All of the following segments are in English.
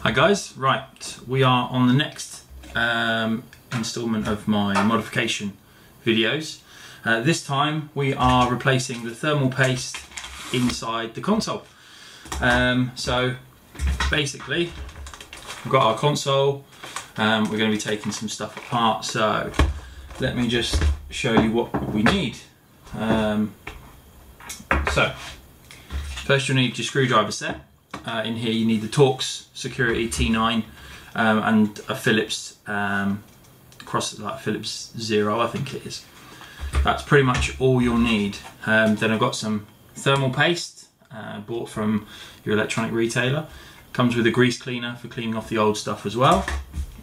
Hi guys, right, we are on the next installment of my modification videos. This time we are replacing the thermal paste inside the console. So basically we've got our console, we're going to be taking some stuff apart, so let me just show you what we need. So first you'll need your screwdriver set. In here you need the Torx Security T9 and a Phillips Phillips 0, I think it is. That's pretty much all you'll need. Then I've got some thermal paste bought from your electronic retailer. Comes with a grease cleaner for cleaning off the old stuff as well.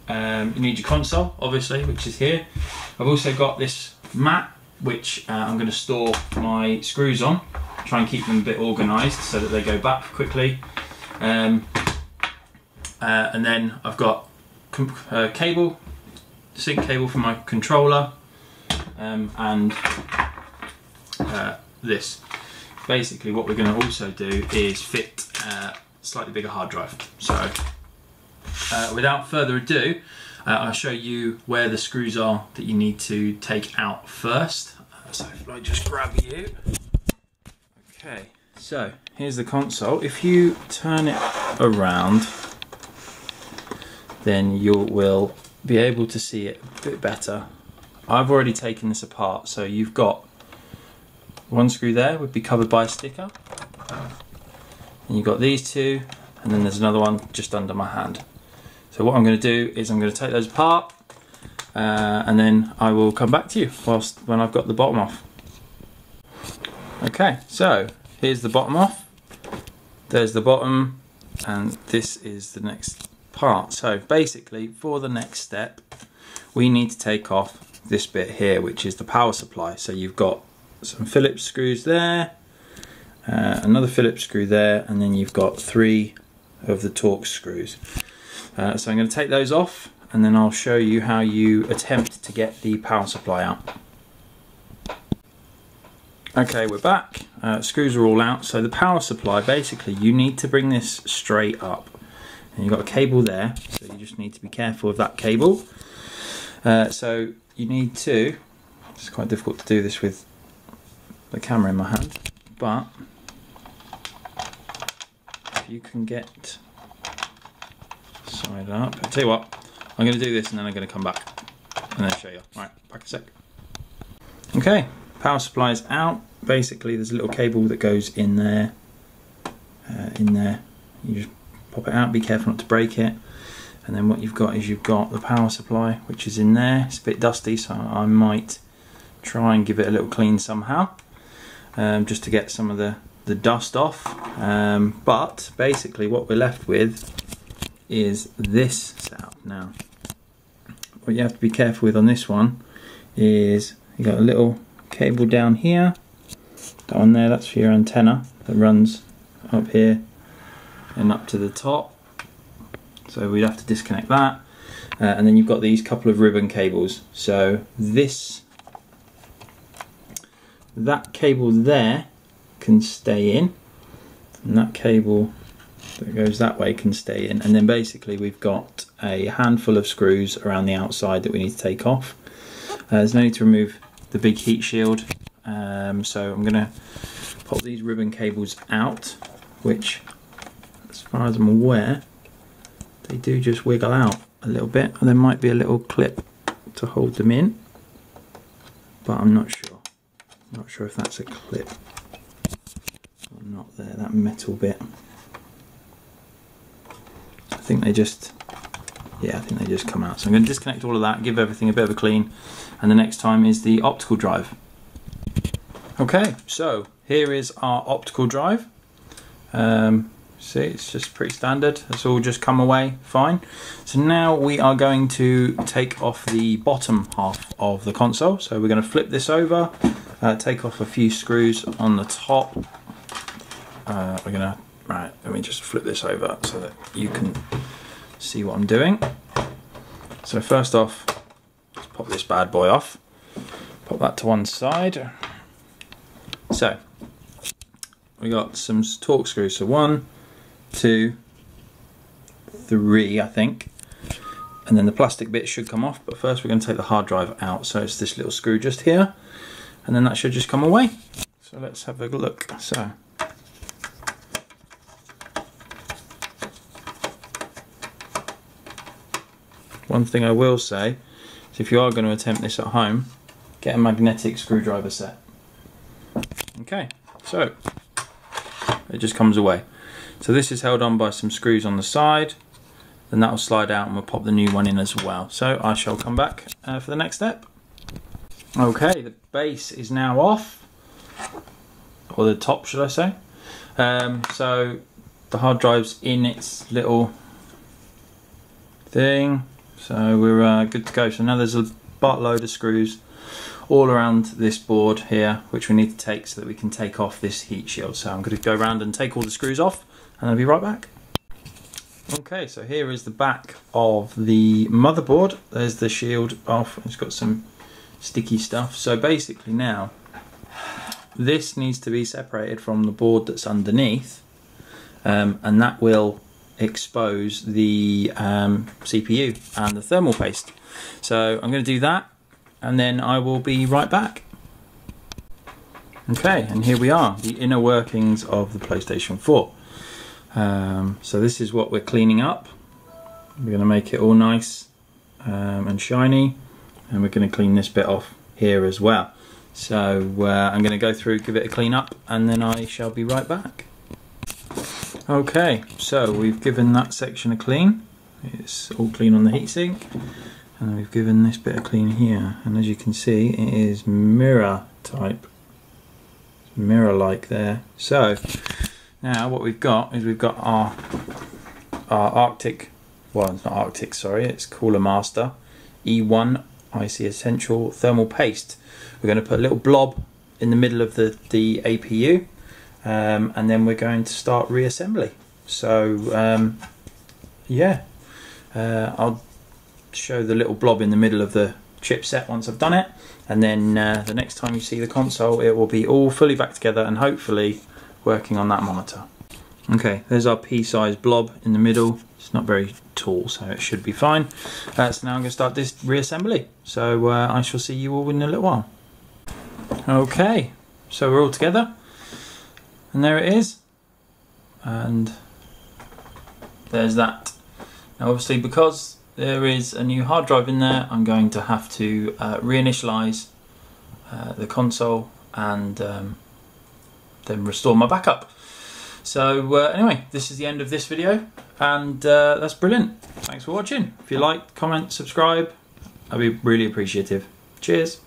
You need your console, obviously, which is here. I've also got this mat which I'm going to store my screws on. Try and keep them a bit organised so that they go back quickly. And then I've got cable, sync cable for my controller, and this. Basically what we're going to also do is fit a slightly bigger hard drive. So without further ado, I'll show you where the screws are that you need to take out first. So if I just grab you. Okay, so here's the console. If you turn it around, then you will be able to see it a bit better. I've already taken this apart, so you've got one screw there would be covered by a sticker, and you've got these two, and then there's another one just under my hand. So what I'm going to do is I'm going to take those apart, and then I will come back to you when I've got the bottom off. Okay, so here's the bottom off, there's the bottom, and this is the next part. So basically for the next step we need to take off this bit here, which is the power supply. So you've got some Phillips screws there, another Phillips screw there, and then you've got 3 of the Torx screws. So I'm going to take those off and then I'll show you how you attempt to get the power supply out. Okay, we're back. Screws are all out. So the power supply, basically you need to bring this straight up. And you've got a cable there, so you just need to be careful of that cable. So you need to, it's quite difficult to do this with the camera in my hand, but if you can get side up. I'll tell you what, I'm going to do this and then I'm going to come back and then show you. Right, back a sec. Okay, power supply is out. Basically there's a little cable that goes in there. You just pop it out, be careful not to break it. And then what you've got is you've got the power supply, which is in there. It's a bit dusty, so I might try and give it a little clean somehow, just to get some of the dust off. But basically what we're left with is this setup. Now what you have to be careful with on this one is you got a little cable down here, that one there, that's for your antenna that runs up here and up to the top, so we'd have to disconnect that. And then you've got these couple of ribbon cables. So that cable there can stay in, and that cable that goes that way can stay in, and then basically we've got a handful of screws around the outside that we need to take off. There's no need to remove the big heat shield, so I'm going to pop these ribbon cables out, which as far as I'm aware they do just wiggle out a little bit, and there might be a little clip to hold them in, but I'm not sure. I'm not sure if that's a clip or not there, that metal bit. I think they just, yeah, I think they just come out. So I'm going to disconnect all of that, give everything a bit of a clean, and the next time is the optical drive. Okay, so here is our optical drive. See, it's just pretty standard. It's all just come away fine. So now we are going to take off the bottom half of the console. So we're going to flip this over, take off a few screws on the top. We're going to, right, let me just flip this over so that you can see what I'm doing. So first off, let's pop this bad boy off. Pop that to one side. So we got some Torx screws. So 1, 2, 3, I think. And then the plastic bit should come off, but first we're going to take the hard drive out. So it's this little screw just here, and then that should just come away. So let's have a look. So one thing I will say is if you are going to attempt this at home, get a magnetic screwdriver set. Okay, so it just comes away. So this is held on by some screws on the side, then that will slide out and we'll pop the new one in as well. So I shall come back for the next step. Okay, the base is now off, or the top should I say. So the hard drive's in its little thing, so we're good to go. So now there's a buttload of screws all around this board here, which we need to take so that we can take off this heat shield. So I'm going to go around and take all the screws off and I'll be right back. Okay, so here is the back of the motherboard. There's the shield off. It's got some sticky stuff. So basically now this needs to be separated from the board that's underneath, and that will expose the CPU and the thermal paste. So I'm going to do that and then I will be right back. Okay, and here we are, the inner workings of the PlayStation 4. So this is what we're cleaning up. We're going to make it all nice and shiny, and we're going to clean this bit off here as well. So I'm going to go through, give it a clean up, and then I shall be right back. Okay, so we've given that section a clean. It's all clean on the heatsink, and we've given this bit a clean here, and as you can see it is mirror type, mirror-like there. So now what we've got is we've got our Arctic, well it's not Arctic, sorry, it's Cooler Master E1 IC Essential Thermal Paste. We're going to put a little blob in the middle of the APU, and then we're going to start reassembly. So yeah, I'll show the little blob in the middle of the chipset once I've done it, and then the next time you see the console it will be all fully back together and hopefully working on that monitor. Okay, there's our pea-sized blob in the middle. It's not very tall, so it should be fine. So now I'm going to start this reassembly. So I shall see you all in a little while. Okay, so we're all together, and there it is, and there's that. Now obviously because there is a new hard drive in there, I'm going to have to reinitialize the console and then restore my backup. So anyway, this is the end of this video, and that's brilliant. Thanks for watching. If you like, comment, subscribe, I'd be really appreciative. Cheers.